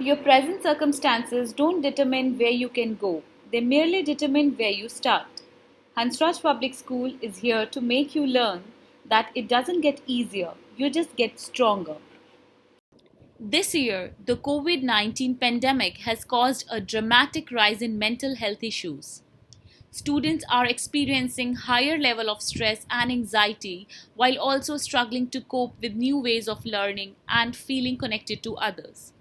Your present circumstances don't determine where you can go, they merely determine where you start. Hansraj Public School is here to make you learn that it doesn't get easier, you just get stronger. This year, the COVID 19 pandemic has caused a dramatic rise in mental health issues. Students are experiencing higher level of stress and anxiety while also struggling to cope with new ways of learning and feeling connected to others.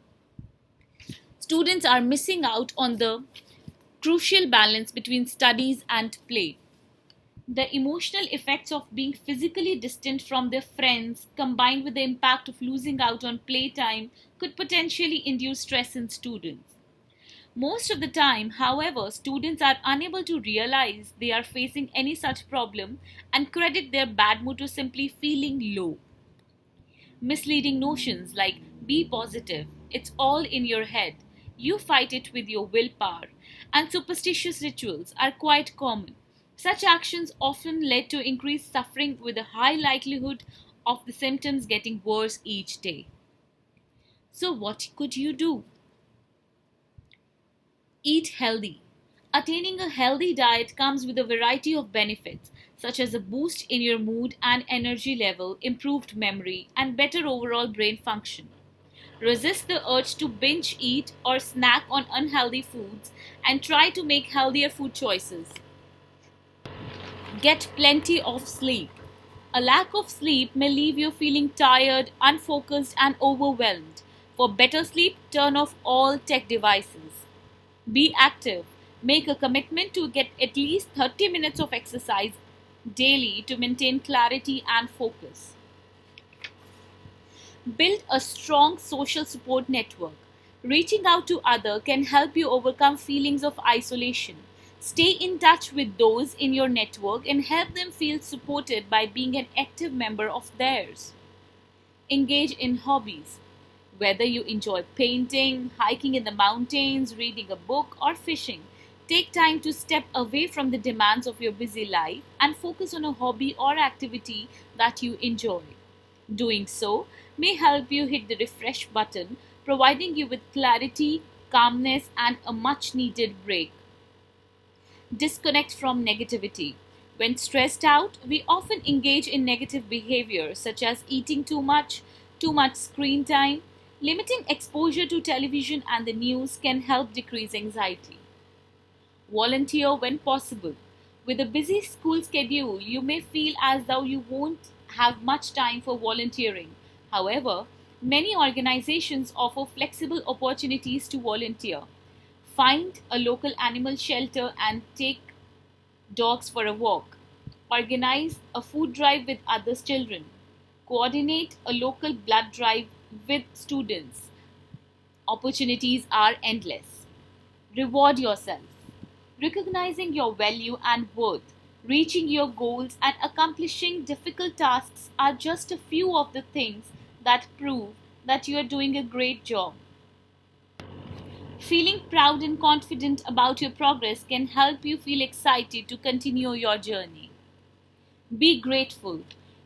Students are missing out on the crucial balance between studies and play. The emotional effects of being physically distant from their friends, combined with the impact of losing out on playtime, could potentially induce stress in students. Most of the time, however, students are unable to realize they are facing any such problem and credit their bad mood to simply feeling low. Misleading notions like be positive, it's all in your head, you fight it with your willpower, and superstitious rituals are quite common. Such actions often lead to increased suffering with a high likelihood of the symptoms getting worse each day. So, what could you do? Eat healthy. Attaining a healthy diet comes with a variety of benefits, such as a boost in your mood and energy level, improved memory, and better overall brain function. Resist the urge to binge eat or snack on unhealthy foods and try to make healthier food choices. Get plenty of sleep. A lack of sleep may leave you feeling tired, unfocused, and overwhelmed. For better sleep, turn off all tech devices. Be active. Make a commitment to get at least 30 minutes of exercise daily to maintain clarity and focus. Build a strong social support network. Reaching out to others can help you overcome feelings of isolation. Stay in touch with those in your network and help them feel supported by being an active member of theirs. Engage in hobbies. Whether you enjoy painting, hiking in the mountains, reading a book, or fishing, take time to step away from the demands of your busy life and focus on a hobby or activity that you enjoy. Doing so may help you hit the refresh button, providing you with clarity, calmness, and a much needed break. Disconnect from negativity. When stressed out, we often engage in negative behavior such as eating too much screen time. Limiting exposure to television and the news can help decrease anxiety. Volunteer when possible. With a busy school schedule, you may feel as though you won't have much time for volunteering. However, many organizations offer flexible opportunities to volunteer. Find a local animal shelter and take dogs for a walk. Organize a food drive with other children. Coordinate a local blood drive with students. Opportunities are endless. Reward yourself. Recognizing your value and worth, reaching your goals, and accomplishing difficult tasks are just a few of the things that prove that you are doing a great job. Feeling proud and confident about your progress can help you feel excited to continue your journey. Be grateful.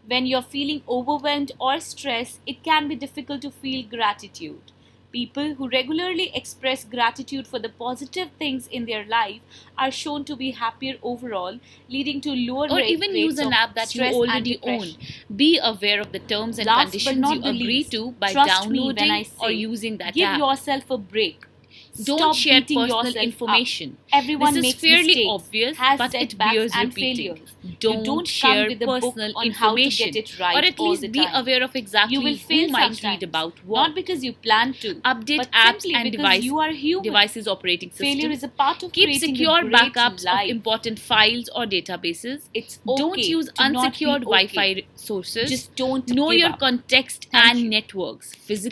When you're feeling overwhelmed or stressed, it can be difficult to feel gratitude. People who regularly express gratitude for the positive things in their life are shown to be happier overall, leading to lower Or rate even use rates an of app that you stress and already own. depression. Be aware of the terms and Last but conditions you not the agree least, to by trust me when I downloading or say, using that give app. yourself a break. Don't Stop share beating personal yourself up. information. Everyone This is makes fairly mistakes, obvious, has but it setbacks bears and repeating. failures. You Don't don't come share with a book personal on how to get information, it or right at all the least be time. aware of You will exactly fail who might read sometimes, about not what. because you plan to, Update but apps simply and because you are human. devices operating Failure systems. is a part of Keep creating a secure great backups of life. important files or databases. It's Don't okay use to not be unsecured okay. Wi-Fi sources. Just don't Know give your up. context Thank and you. networks. Physical